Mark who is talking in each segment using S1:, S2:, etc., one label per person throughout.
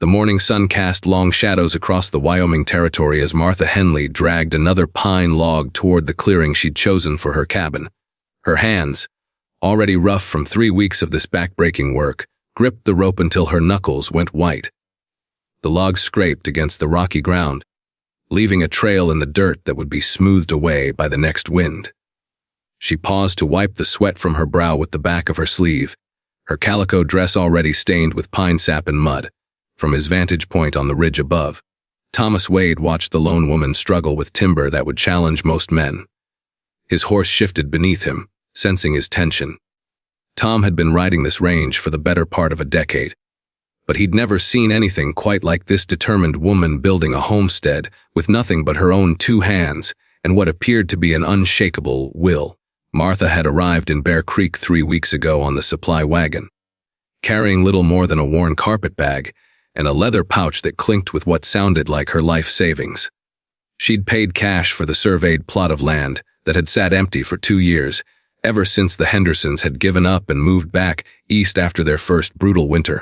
S1: The morning sun cast long shadows across the Wyoming territory as Martha Henley dragged another pine log toward the clearing she'd chosen for her cabin. Her hands, already rough from 3 weeks of this back-breaking work, gripped the rope until her knuckles went white. The log scraped against the rocky ground, leaving a trail in the dirt that would be smoothed away by the next wind. She paused to wipe the sweat from her brow with the back of her sleeve, her calico dress already stained with pine sap and mud. From his vantage point on the ridge above, Thomas Wade watched the lone woman struggle with timber that would challenge most men. His horse shifted beneath him, sensing his tension. Tom had been riding this range for the better part of a decade, but he'd never seen anything quite like this determined woman building a homestead with nothing but her own 2 hands and what appeared to be an unshakable will. Martha had arrived in Bear Creek 3 weeks ago on the supply wagon, carrying little more than a worn carpet bag and a leather pouch that clinked with what sounded like her life savings. She'd paid cash for the surveyed plot of land that had sat empty for 2 years, ever since the Hendersons had given up and moved back east after their first brutal winter.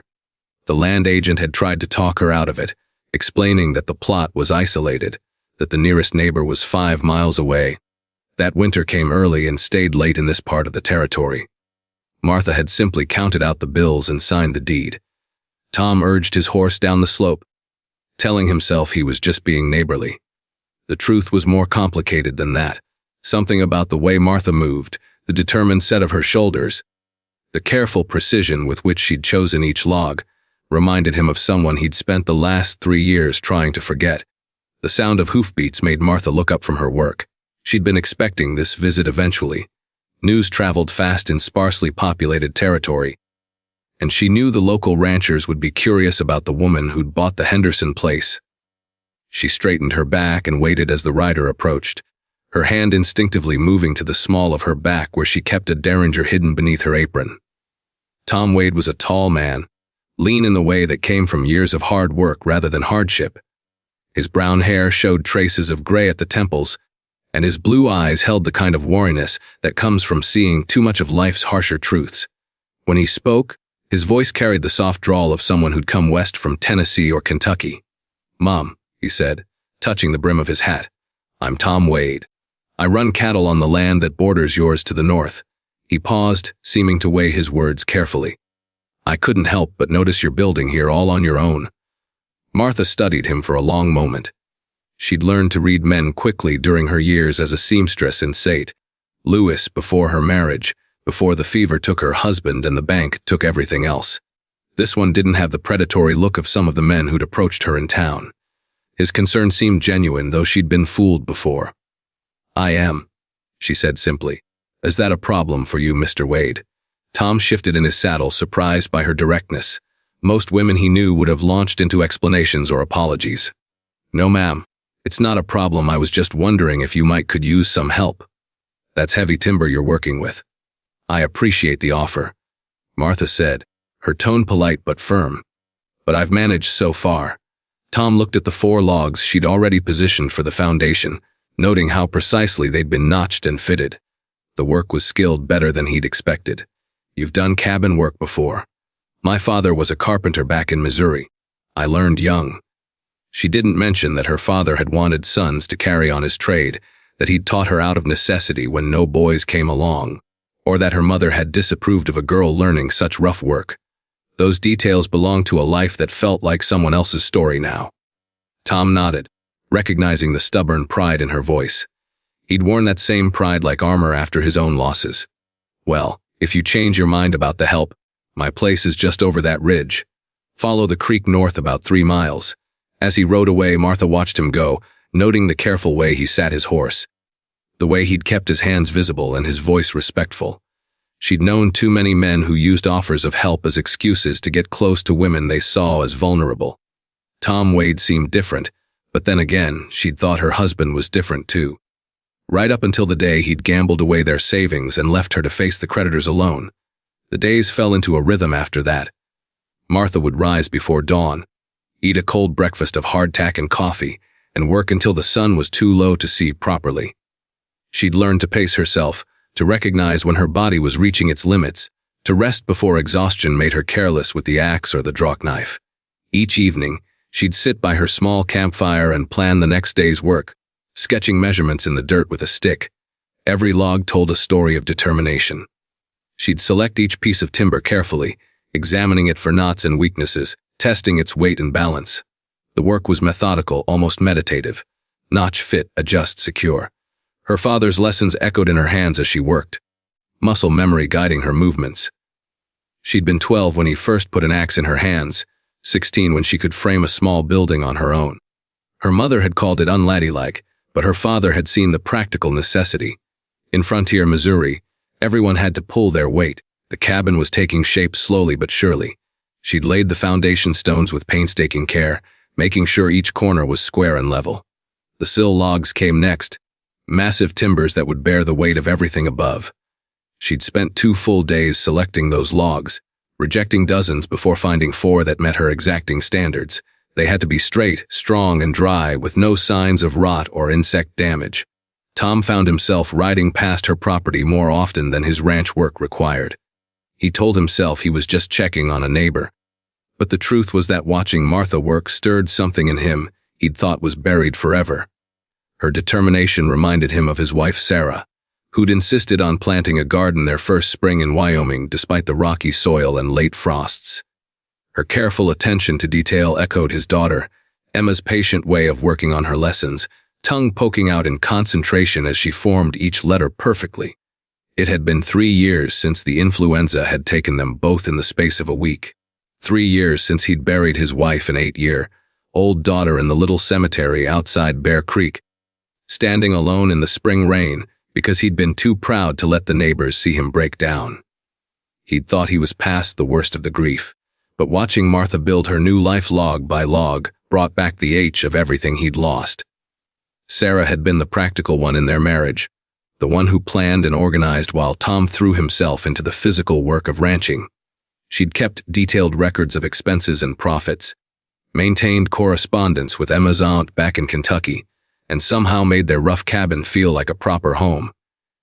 S1: The land agent had tried to talk her out of it, explaining that the plot was isolated, that the nearest neighbor was 5 miles away. That winter came early and stayed late in this part of the territory. Martha had simply counted out the bills and signed the deed. Tom urged his horse down the slope, telling himself he was just being neighborly. The truth was more complicated than that. Something about the way Martha moved, the determined set of her shoulders, the careful precision with which she'd chosen each log, reminded him of someone he'd spent the last 3 years trying to forget. The sound of hoofbeats made Martha look up from her work. She'd been expecting this visit eventually. News traveled fast in sparsely populated territory, and she knew the local ranchers would be curious about the woman who'd bought the Henderson place. She straightened her back and waited as the rider approached, her hand instinctively moving to the small of her back where she kept a derringer hidden beneath her apron. Tom Wade was a tall man, lean in the way that came from years of hard work rather than hardship. His brown hair showed traces of gray at the temples, and his blue eyes held the kind of wariness that comes from seeing too much of life's harsher truths. When he spoke, his voice carried the soft drawl of someone who'd come west from Tennessee or Kentucky. "Mom," he said, touching the brim of his hat, "I'm Tom Wade. I run cattle on the land that borders yours to the north." He paused, seeming to weigh his words carefully. "I couldn't help but notice you're building here all on your own." Martha studied him for a long moment. She'd learned to read men quickly during her years as a seamstress in St. Louis before her marriage, before the fever took her husband and the bank took everything else. This one didn't have the predatory look of some of the men who'd approached her in town. His concern seemed genuine, though she'd been fooled before. "I am," she said simply. "Is that a problem for you, Mr. Wade?" Tom shifted in his saddle, surprised by her directness. Most women he knew would have launched into explanations or apologies. "No, ma'am. It's not a problem. I was just wondering if you could use some help. That's heavy timber you're working with." "I appreciate the offer," Martha said, her tone polite but firm. "But I've managed so far." Tom looked at the 4 logs she'd already positioned for the foundation, noting how precisely they'd been notched and fitted. The work was skilled better than he'd expected. "You've done cabin work before." "My father was a carpenter back in Missouri. I learned young." She didn't mention that her father had wanted sons to carry on his trade, that he'd taught her out of necessity when no boys came along, or that her mother had disapproved of a girl learning such rough work. Those details belonged to a life that felt like someone else's story now. Tom nodded, recognizing the stubborn pride in her voice. He'd worn that same pride like armor after his own losses. "Well, if you change your mind about the help, my place is just over that ridge. Follow the creek north about 3 miles. As he rode away, Martha watched him go, noting the careful way he sat his horse, the way he'd kept his hands visible and his voice respectful. She'd known too many men who used offers of help as excuses to get close to women they saw as vulnerable. Tom Wade seemed different, but then again, she'd thought her husband was different too. Right up until the day he'd gambled away their savings and left her to face the creditors alone. The days fell into a rhythm after that. Martha would rise before dawn, eat a cold breakfast of hardtack and coffee, and work until the sun was too low to see properly. She'd learned to pace herself, to recognize when her body was reaching its limits, to rest before exhaustion made her careless with the axe or the draw knife. Each evening, she'd sit by her small campfire and plan the next day's work, sketching measurements in the dirt with a stick. Every log told a story of determination. She'd select each piece of timber carefully, examining it for knots and weaknesses, testing its weight and balance. The work was methodical, almost meditative. Notch, fit, adjust, secure. Her father's lessons echoed in her hands as she worked, muscle memory guiding her movements. She'd been 12 when he first put an axe in her hands, 16 when she could frame a small building on her own. Her mother had called it unladylike, but her father had seen the practical necessity. In frontier Missouri, everyone had to pull their weight. The cabin was taking shape slowly but surely. She'd laid the foundation stones with painstaking care, making sure each corner was square and level. The sill logs came next, massive timbers that would bear the weight of everything above. She'd spent 2 full days selecting those logs, rejecting dozens before finding 4 that met her exacting standards. They had to be straight, strong, and dry, with no signs of rot or insect damage. Tom found himself riding past her property more often than his ranch work required. He told himself he was just checking on a neighbor. But the truth was that watching Martha work stirred something in him he'd thought was buried forever. Her determination reminded him of his wife Sarah, who'd insisted on planting a garden their first spring in Wyoming despite the rocky soil and late frosts. Her careful attention to detail echoed his daughter, Emma's patient way of working on her lessons, tongue poking out in concentration as she formed each letter perfectly. It had been 3 years since the influenza had taken them both in the space of a week. 3 years since he'd buried his wife and 8-year-old daughter in the little cemetery outside Bear Creek, standing alone in the spring rain because he'd been too proud to let the neighbors see him break down. He'd thought he was past the worst of the grief, but watching Martha build her new life log by log brought back the ache of everything he'd lost. Sarah had been the practical one in their marriage, the one who planned and organized while Tom threw himself into the physical work of ranching. She'd kept detailed records of expenses and profits, maintained correspondence with Emma's aunt back in Kentucky, and somehow made their rough cabin feel like a proper home.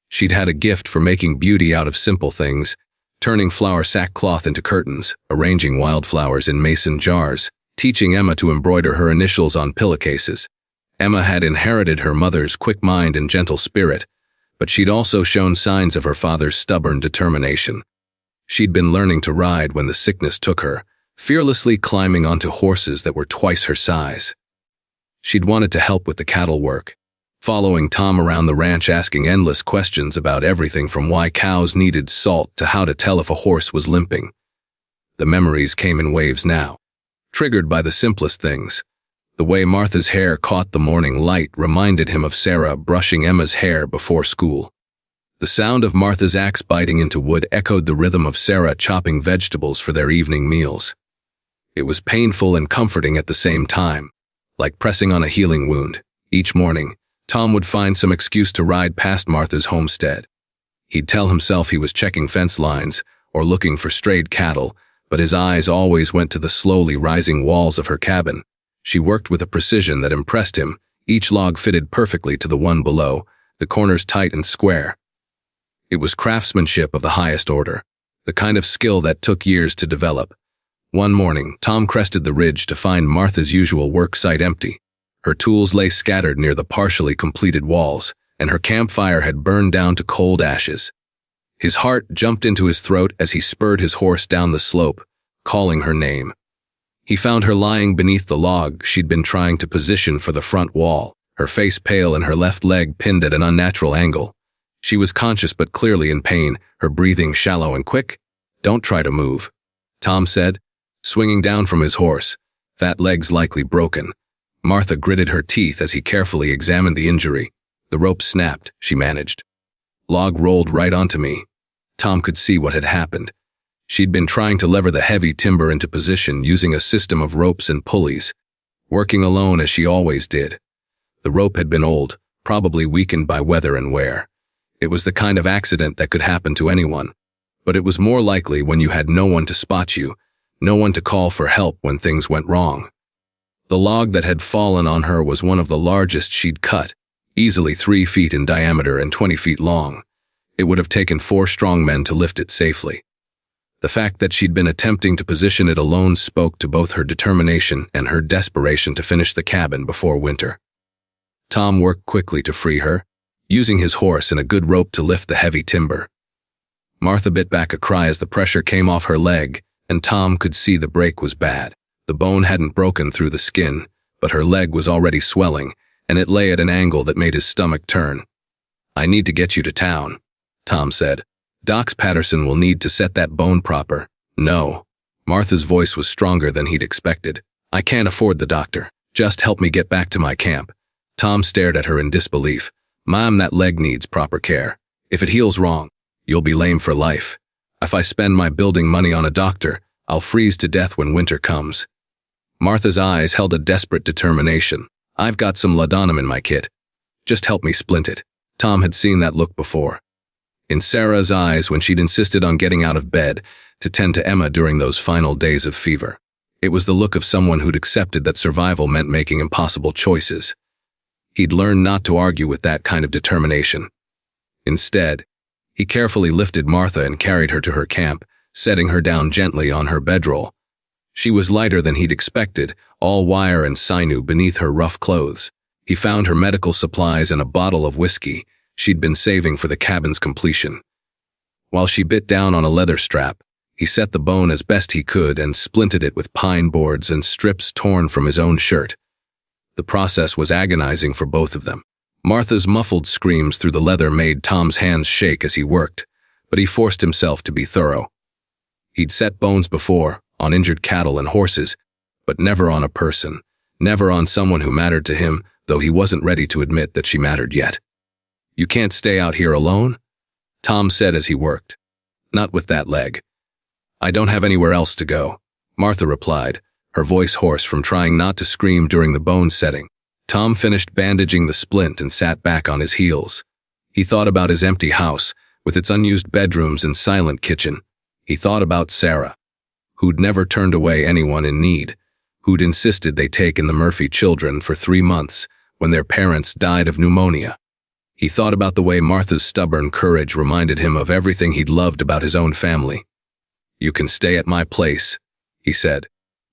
S1: She'd had a gift for making beauty out of simple things, turning flour sackcloth into curtains, arranging wildflowers in mason jars, teaching Emma to embroider her initials on pillowcases. Emma had inherited her mother's quick mind and gentle spirit, but she'd also shown signs of her father's stubborn determination. She'd been learning to ride when the sickness took her, fearlessly climbing onto horses that were twice her size. She'd wanted to help with the cattle work, following Tom around the ranch asking endless questions about everything from why cows needed salt to how to tell if a horse was limping. The memories came in waves now, triggered by the simplest things. The way Martha's hair caught the morning light reminded him of Sarah brushing Emma's hair before school. The sound of Martha's axe biting into wood echoed the rhythm of Sarah chopping vegetables for their evening meals. It was painful and comforting at the same time, like pressing on a healing wound. Each morning, Tom would find some excuse to ride past Martha's homestead. He'd tell himself he was checking fence lines or looking for strayed cattle, but his eyes always went to the slowly rising walls of her cabin. She worked with a precision that impressed him. Each log fitted perfectly to the one below, the corners tight and square. It was craftsmanship of the highest order, the kind of skill that took years to develop. One morning, Tom crested the ridge to find Martha's usual work site empty. Her tools lay scattered near the partially completed walls, and her campfire had burned down to cold ashes. His heart jumped into his throat as he spurred his horse down the slope, calling her name. He found her lying beneath the log she'd been trying to position for the front wall, her face pale and her left leg pinned at an unnatural angle. She was conscious but clearly in pain, her breathing shallow and quick. "Don't try to move," Tom said, swinging down from his horse. "That leg's likely broken." Martha gritted her teeth as he carefully examined the injury. "The rope snapped," she managed. "Log rolled right onto me." Tom could see what had happened. She'd been trying to lever the heavy timber into position using a system of ropes and pulleys, working alone as she always did. The rope had been old, probably weakened by weather and wear. It was the kind of accident that could happen to anyone, but it was more likely when you had no one to spot you, no one to call for help when things went wrong. The log that had fallen on her was one of the largest she'd cut, easily 3 feet in diameter and 20 feet long. It would have taken 4 strong men to lift it safely. The fact that she'd been attempting to position it alone spoke to both her determination and her desperation to finish the cabin before winter. Tom worked quickly to free her, using his horse and a good rope to lift the heavy timber. Martha bit back a cry as the pressure came off her leg, and Tom could see the break was bad. The bone hadn't broken through the skin, but her leg was already swelling, and it lay at an angle that made his stomach turn. "I need to get you to town," Tom said. "Doc Patterson will need to set that bone proper." "No." Martha's voice was stronger than he'd expected. "I can't afford the doctor. Just help me get back to my camp." Tom stared at her in disbelief. "Mom, that leg needs proper care. If it heals wrong, you'll be lame for life. If I spend my building money on a doctor, I'll freeze to death when winter comes." Martha's eyes held a desperate determination. "I've got some laudanum in my kit. Just help me splint it." Tom had seen that look before. In Sarah's eyes when she'd insisted on getting out of bed to tend to Emma during those final days of fever. It was the look of someone who'd accepted that survival meant making impossible choices. He'd learned not to argue with that kind of determination. Instead, he carefully lifted Martha and carried her to her camp, setting her down gently on her bedroll. She was lighter than he'd expected, all wire and sinew beneath her rough clothes. He found her medical supplies and a bottle of whiskey she'd been saving for the cabin's completion. While she bit down on a leather strap, he set the bone as best he could and splinted it with pine boards and strips torn from his own shirt. The process was agonizing for both of them. Martha's muffled screams through the leather made Tom's hands shake as he worked, but he forced himself to be thorough. He'd set bones before, on injured cattle and horses, but never on a person, never on someone who mattered to him, though he wasn't ready to admit that she mattered yet. "You can't stay out here alone?" Tom said as he worked. "Not with that leg." "I don't have anywhere else to go," Martha replied, her voice hoarse from trying not to scream during the bone setting. Tom finished bandaging the splint and sat back on his heels. He thought about his empty house, with its unused bedrooms and silent kitchen. He thought about Sarah, who'd never turned away anyone in need, who'd insisted they take in the Murphy children for 3 months when their parents died of pneumonia. He thought about the way Martha's stubborn courage reminded him of everything he'd loved about his own family. "You can stay at my place," he said,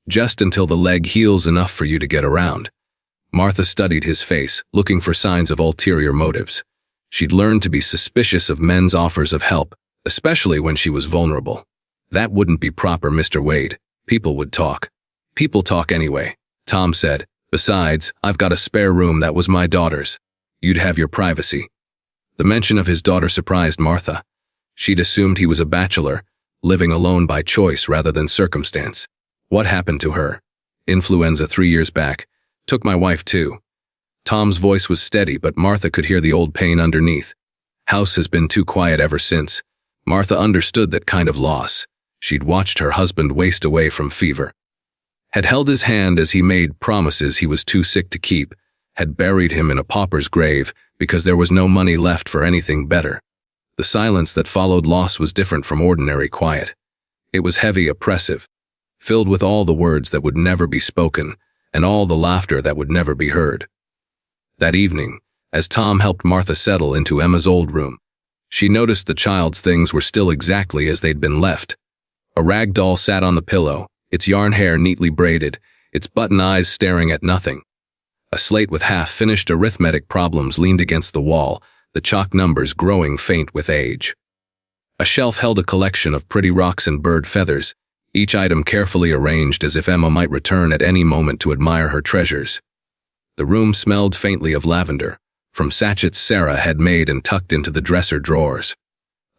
S1: "just until the leg heals enough for you to get around." Martha studied his face, looking for signs of ulterior motives. She'd learned to be suspicious of men's offers of help, especially when she was vulnerable. "That wouldn't be proper, Mr. Wade. People would talk." "People talk anyway," Tom said. "Besides, I've got a spare room that was my daughter's. You'd have your privacy." The mention of his daughter surprised Martha. She'd assumed he was a bachelor, living alone by choice rather than circumstance. "What happened to her?" "Influenza 3 years back. Took my wife too." Tom's voice was steady, but Martha could hear the old pain underneath. "House has been too quiet ever since." Martha understood that kind of loss. She'd watched her husband waste away from fever. Had held his hand as he made promises he was too sick to keep, had buried him in a pauper's grave because there was no money left for anything better. The silence that followed loss was different from ordinary quiet. It was heavy, oppressive, filled with all the words that would never be spoken and all the laughter that would never be heard. That evening, as Tom helped Martha settle into Emma's old room, she noticed the child's things were still exactly as they'd been left. A rag doll sat on the pillow, its yarn hair neatly braided, its button eyes staring at nothing. A slate with half-finished arithmetic problems leaned against the wall, the chalk numbers growing faint with age. A shelf held a collection of pretty rocks and bird feathers, each item carefully arranged as if Emma might return at any moment to admire her treasures. The room smelled faintly of lavender, from sachets Sarah had made and tucked into the dresser drawers.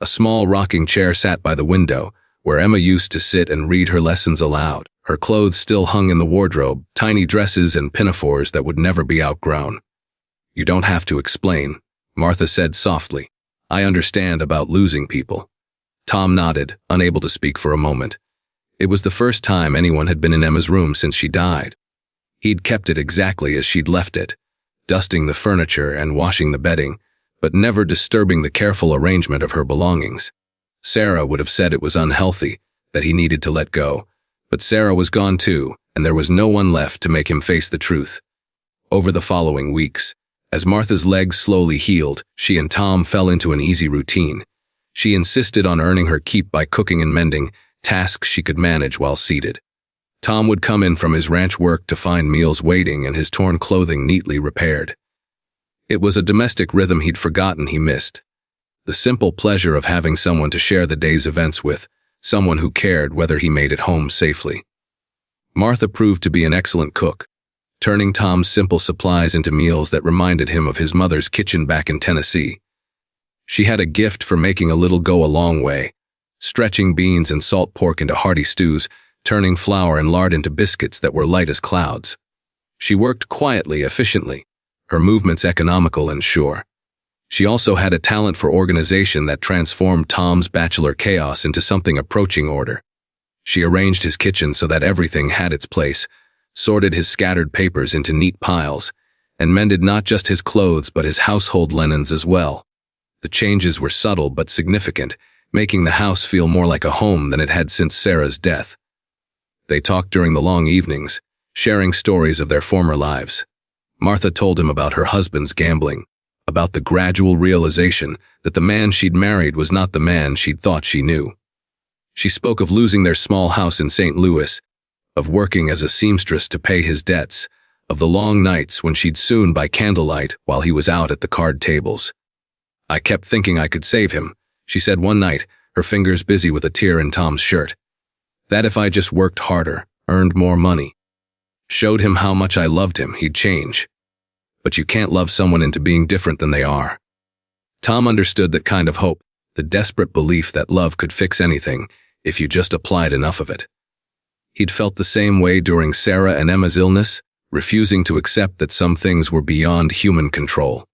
S1: A small rocking chair sat by the window, where Emma used to sit and read her lessons aloud. Her clothes still hung in the wardrobe, tiny dresses and pinafores that would never be outgrown. "You don't have to explain," Martha said softly. "I understand about losing people." Tom nodded, unable to speak for a moment. It was the first time anyone had been in Emma's room since she died. He'd kept it exactly as she'd left it, dusting the furniture and washing the bedding, but never disturbing the careful arrangement of her belongings. Sarah would have said it was unhealthy, that he needed to let go, but Sarah was gone too, and there was no one left to make him face the truth. Over the following weeks, as Martha's legs slowly healed, she and Tom fell into an easy routine. She insisted on earning her keep by cooking and mending, tasks she could manage while seated. Tom would come in from his ranch work to find meals waiting and his torn clothing neatly repaired. It was a domestic rhythm he'd forgotten he missed. The simple pleasure of having someone to share the day's events with, someone who cared whether he made it home safely. Martha proved to be an excellent cook, turning Tom's simple supplies into meals that reminded him of his mother's kitchen back in Tennessee. She had a gift for making a little go a long way, stretching beans and salt pork into hearty stews, turning flour and lard into biscuits that were light as clouds. She worked quietly, efficiently, her movements economical and sure. She also had a talent for organization that transformed Tom's bachelor chaos into something approaching order. She arranged his kitchen so that everything had its place, sorted his scattered papers into neat piles, and mended not just his clothes but his household linens as well. The changes were subtle but significant, making the house feel more like a home than it had since Sarah's death. They talked during the long evenings, sharing stories of their former lives. Martha told him about her husband's gambling, about the gradual realization that the man she'd married was not the man she'd thought she knew. She spoke of losing their small house in St. Louis, of working as a seamstress to pay his debts, of the long nights when she'd sewn by candlelight while he was out at the card tables. "I kept thinking I could save him," she said one night, her fingers busy with a tear in Tom's shirt. "That if I just worked harder, earned more money, showed him how much I loved him, he'd change. But you can't love someone into being different than they are." Tom understood that kind of hope, the desperate belief that love could fix anything if you just applied enough of it. He'd felt the same way during Sarah and Emma's illness, refusing to accept that some things were beyond human control.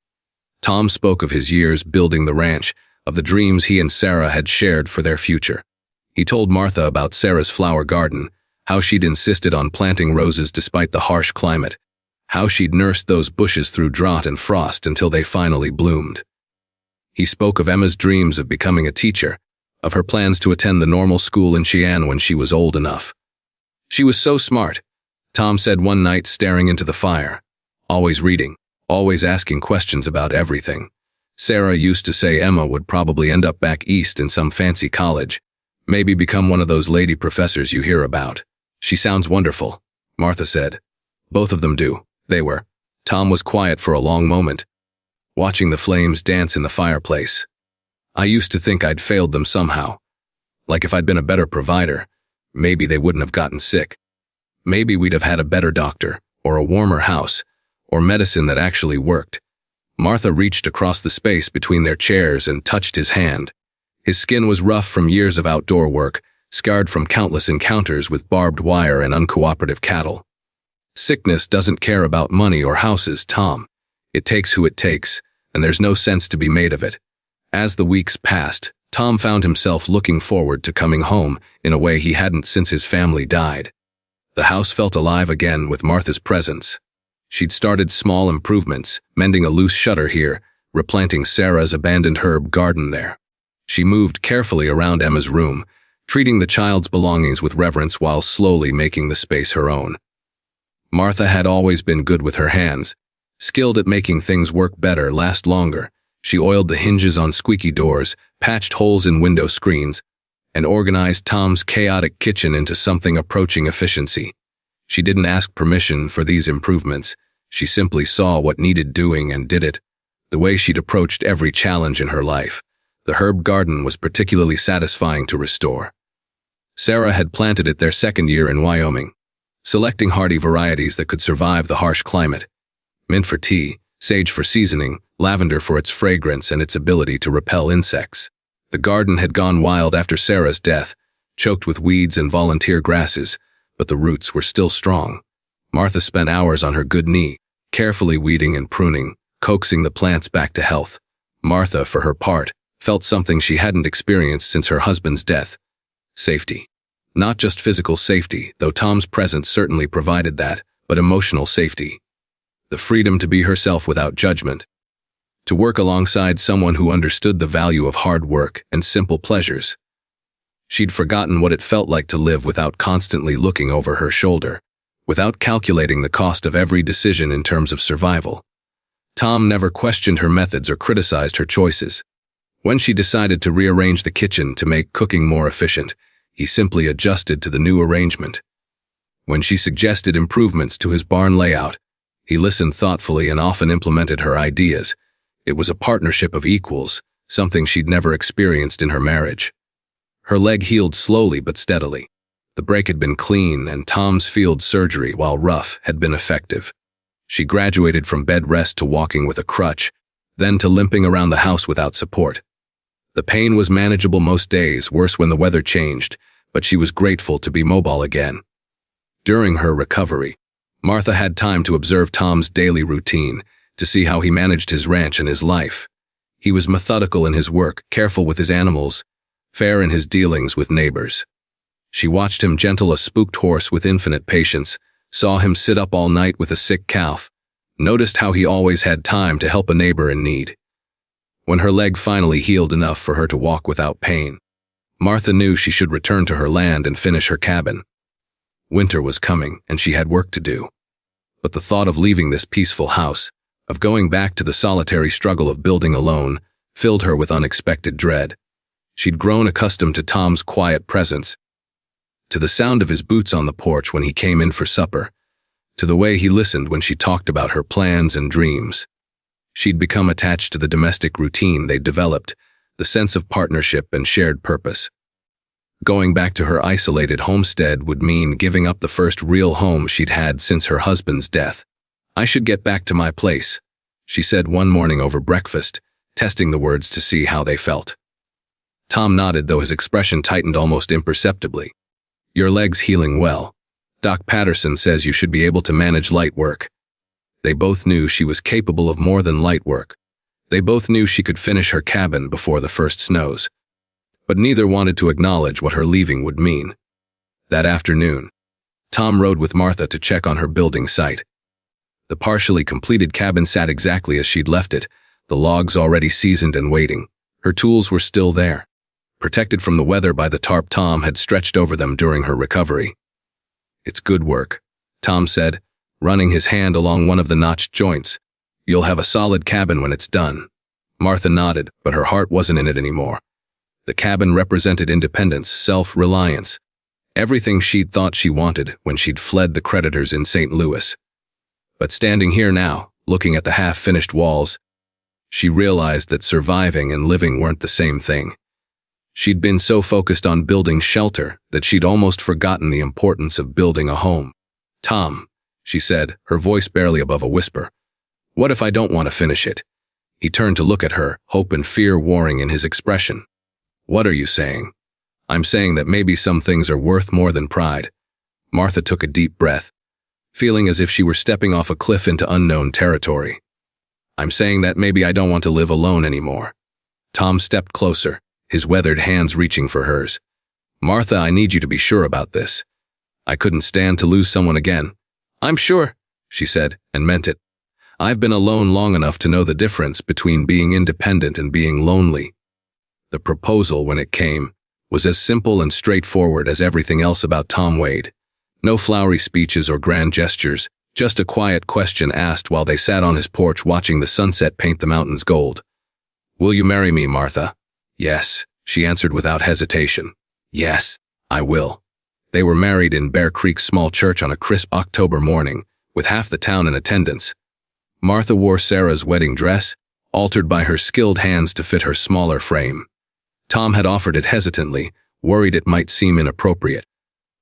S1: Tom spoke of his years building the ranch, of the dreams he and Sarah had shared for their future. He told Martha about Sarah's flower garden, how she'd insisted on planting roses despite the harsh climate, how she'd nursed those bushes through drought and frost until they finally bloomed. He spoke of Emma's dreams of becoming a teacher, of her plans to attend the normal school in Cheyenne when she was old enough. "She was so smart," Tom said one night staring into the fire. "Always reading, always asking questions about everything. Sarah used to say Emma would probably end up back east in some fancy college, maybe become one of those lady professors you hear about. She sounds wonderful," Martha said. "Both of them do." They were. Tom was quiet for a long moment, watching the flames dance in the fireplace. "I used to think I'd failed them somehow. Like if I'd been a better provider, maybe they wouldn't have gotten sick. Maybe we'd have had a better doctor, or a warmer house, or medicine that actually worked." Martha reached across the space between their chairs and touched his hand. His skin was rough from years of outdoor work, scarred from countless encounters with barbed wire and uncooperative cattle. "Sickness doesn't care about money or houses, Tom. It takes who it takes, and there's no sense to be made of it." As the weeks passed, Tom found himself looking forward to coming home in a way he hadn't since his family died. The house felt alive again with Martha's presence. She'd started small improvements, mending a loose shutter here, replanting Sarah's abandoned herb garden there. She moved carefully around Emma's room, treating the child's belongings with reverence while slowly making the space her own. Martha had always been good with her hands, skilled at making things work better, last longer. She oiled the hinges on squeaky doors, patched holes in window screens, and organized Tom's chaotic kitchen into something approaching efficiency. She didn't ask permission for these improvements. She simply saw what needed doing and did it, the way she'd approached every challenge in her life. The herb garden was particularly satisfying to restore. Sarah had planted it their second year in Wyoming, selecting hardy varieties that could survive the harsh climate. Mint for tea, sage for seasoning, lavender for its fragrance and its ability to repel insects. The garden had gone wild after Sarah's death, choked with weeds and volunteer grasses, but the roots were still strong. Martha spent hours on her good knee, carefully weeding and pruning, coaxing the plants back to health. Martha, for her part, felt something she hadn't experienced since her husband's death: safety. Not just physical safety, though Tom's presence certainly provided that, but emotional safety. The freedom to be herself without judgment. To work alongside someone who understood the value of hard work and simple pleasures. She'd forgotten what it felt like to live without constantly looking over her shoulder, without calculating the cost of every decision in terms of survival. Tom never questioned her methods or criticized her choices. When she decided to rearrange the kitchen to make cooking more efficient, he simply adjusted to the new arrangement. When she suggested improvements to his barn layout, he listened thoughtfully and often implemented her ideas. It was a partnership of equals, something she'd never experienced in her marriage. Her leg healed slowly but steadily. The break had been clean, and Tom's field surgery, while rough, had been effective. She graduated from bed rest to walking with a crutch, then to limping around the house without support. The pain was manageable most days, worse when the weather changed, but she was grateful to be mobile again. During her recovery, Martha had time to observe Tom's daily routine, to see how he managed his ranch and his life. He was methodical in his work, careful with his animals, fair in his dealings with neighbors. She watched him gentle a spooked horse with infinite patience, saw him sit up all night with a sick calf, noticed how he always had time to help a neighbor in need. When her leg finally healed enough for her to walk without pain, Martha knew she should return to her land and finish her cabin. Winter was coming, and she had work to do. But the thought of leaving this peaceful house, of going back to the solitary struggle of building alone, filled her with unexpected dread. She'd grown accustomed to Tom's quiet presence, to the sound of his boots on the porch when he came in for supper, to the way he listened when she talked about her plans and dreams. She'd become attached to the domestic routine they'd developed, the sense of partnership and shared purpose. Going back to her isolated homestead would mean giving up the first real home she'd had since her husband's death. "I should get back to my place," she said one morning over breakfast, testing the words to see how they felt. Tom nodded, though his expression tightened almost imperceptibly. "Your leg's healing well. Doc Patterson says you should be able to manage light work." They both knew she was capable of more than light work. They both knew she could finish her cabin before the first snows. But neither wanted to acknowledge what her leaving would mean. That afternoon, Tom rode with Martha to check on her building site. The partially completed cabin sat exactly as she'd left it, the logs already seasoned and waiting. Her tools were still there, protected from the weather by the tarp Tom had stretched over them during her recovery. "It's good work," Tom said, running his hand along one of the notched joints. "You'll have a solid cabin when it's done." Martha nodded, but her heart wasn't in it anymore. The cabin represented independence, self-reliance, everything she'd thought she wanted when she'd fled the creditors in St. Louis. But standing here now, looking at the half-finished walls, she realized that surviving and living weren't the same thing. She'd been so focused on building shelter that she'd almost forgotten the importance of building a home. "Tom," she said, her voice barely above a whisper, "what if I don't want to finish it?" He turned to look at her, hope and fear warring in his expression. "What are you saying?" "I'm saying that maybe some things are worth more than pride." Martha took a deep breath, feeling as if she were stepping off a cliff into unknown territory. "I'm saying that maybe I don't want to live alone anymore." Tom stepped closer, his weathered hands reaching for hers. "Martha, I need you to be sure about this. I couldn't stand to lose someone again." "I'm sure," she said, and meant it. "I've been alone long enough to know the difference between being independent and being lonely." The proposal, when it came, was as simple and straightforward as everything else about Tom Wade. No flowery speeches or grand gestures, just a quiet question asked while they sat on his porch watching the sunset paint the mountains gold. "Will you marry me, Martha?" "Yes," she answered without hesitation. "Yes, I will." They were married in Bear Creek's small church on a crisp October morning, with half the town in attendance. Martha wore Sarah's wedding dress, altered by her skilled hands to fit her smaller frame. Tom had offered it hesitantly, worried it might seem inappropriate.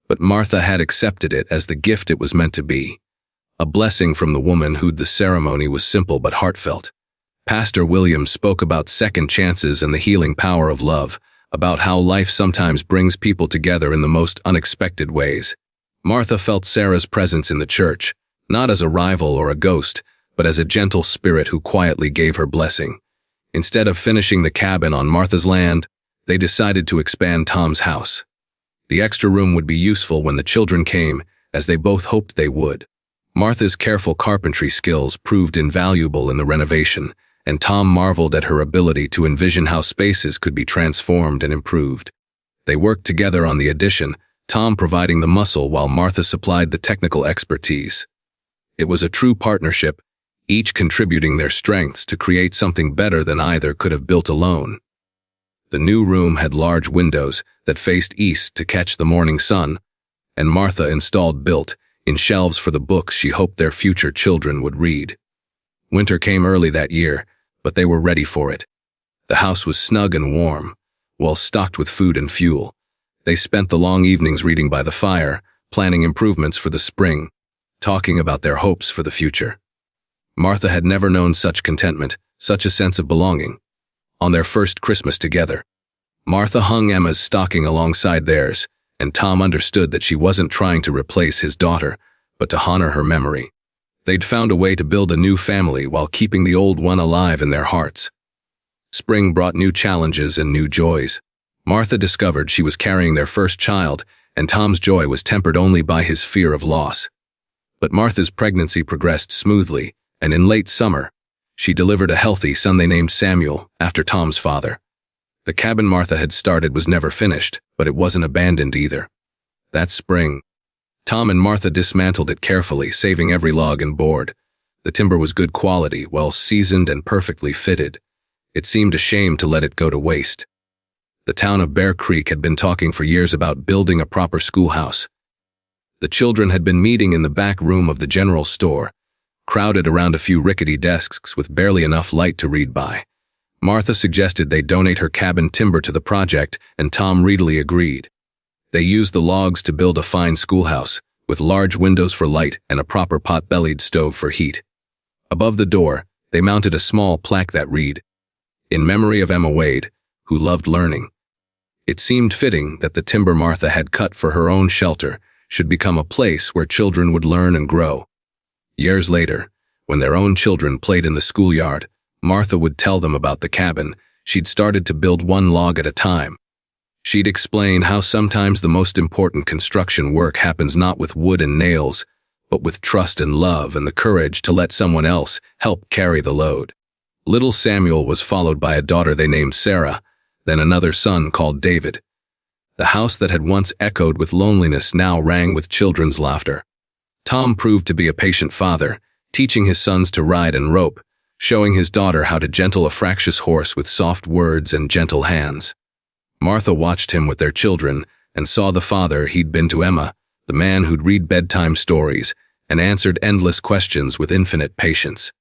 S1: But Martha had accepted it as the gift it was meant to be. A blessing from the woman who the ceremony was simple but heartfelt. Pastor Williams spoke about second chances and the healing power of love, about how life sometimes brings people together in the most unexpected ways. Martha felt Sarah's presence in the church, not as a rival or a ghost, but as a gentle spirit who quietly gave her blessing. Instead of finishing the cabin on Martha's land, they decided to expand Tom's house. The extra room would be useful when the children came, as they both hoped they would. Martha's careful carpentry skills proved invaluable in the renovation, and Tom marveled at her ability to envision how spaces could be transformed and improved. They worked together on the addition, Tom providing the muscle while Martha supplied the technical expertise. It was a true partnership, each contributing their strengths to create something better than either could have built alone. The new room had large windows that faced east to catch the morning sun, and Martha installed built-in shelves for the books she hoped their future children would read. Winter came early that year, but they were ready for it. The house was snug and warm, well stocked with food and fuel. They spent the long evenings reading by the fire, planning improvements for the spring, talking about their hopes for the future. Martha had never known such contentment, such a sense of belonging. On their first Christmas together, Martha hung Emma's stocking alongside theirs, and Tom understood that she wasn't trying to replace his daughter, but to honor her memory. They'd found a way to build a new family while keeping the old one alive in their hearts. Spring brought new challenges and new joys. Martha discovered she was carrying their first child, and Tom's joy was tempered only by his fear of loss. But Martha's pregnancy progressed smoothly, and in late summer, she delivered a healthy son they named Samuel, after Tom's father. The cabin Martha had started was never finished, but it wasn't abandoned either. That spring, Tom and Martha dismantled it carefully, saving every log and board. The timber was good quality, well seasoned and perfectly fitted. It seemed a shame to let it go to waste. The town of Bear Creek had been talking for years about building a proper schoolhouse. The children had been meeting in the back room of the general store, crowded around a few rickety desks with barely enough light to read by. Martha suggested they donate her cabin timber to the project, and Tom readily agreed. They used the logs to build a fine schoolhouse, with large windows for light and a proper pot-bellied stove for heat. Above the door, they mounted a small plaque that read, "In memory of Emma Wade, who loved learning." It seemed fitting that the timber Martha had cut for her own shelter should become a place where children would learn and grow. Years later, when their own children played in the schoolyard, Martha would tell them about the cabin she'd started to build one log at a time. She'd explain how sometimes the most important construction work happens not with wood and nails, but with trust and love and the courage to let someone else help carry the load. Little Samuel was followed by a daughter they named Sarah, then another son called David. The house that had once echoed with loneliness now rang with children's laughter. Tom proved to be a patient father, teaching his sons to ride and rope, showing his daughter how to gentle a fractious horse with soft words and gentle hands. Martha watched him with their children and saw the father he'd been to Emma, the man who'd read bedtime stories and answered endless questions with infinite patience.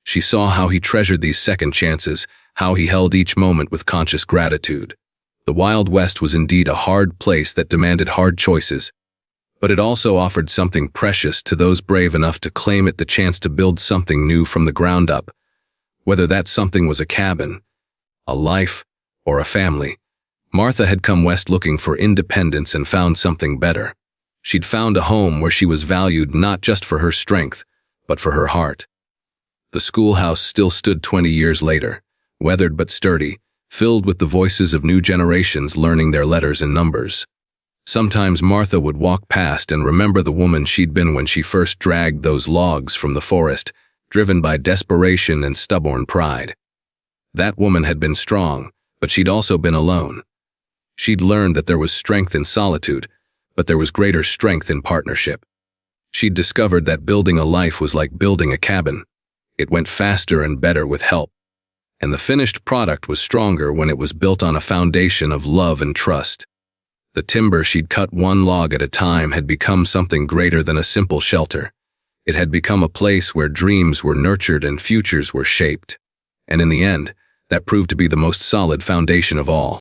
S1: She saw how he treasured these second chances, how he held each moment with conscious gratitude. The Wild West was indeed a hard place that demanded hard choices, but it also offered something precious to those brave enough to claim it, the chance to build something new from the ground up. Whether that something was a cabin, a life, or a family, Martha had come west looking for independence and found something better. She'd found a home where she was valued not just for her strength, but for her heart. The schoolhouse still stood 20 years later, weathered but sturdy, filled with the voices of new generations learning their letters and numbers. Sometimes Martha would walk past and remember the woman she'd been when she first dragged those logs from the forest, driven by desperation and stubborn pride. That woman had been strong, but she'd also been alone. She'd learned that there was strength in solitude, but there was greater strength in partnership. She'd discovered that building a life was like building a cabin. It went faster and better with help, and the finished product was stronger when it was built on a foundation of love and trust. The timber she'd cut one log at a time had become something greater than a simple shelter. It had become a place where dreams were nurtured and futures were shaped. And in the end, that proved to be the most solid foundation of all.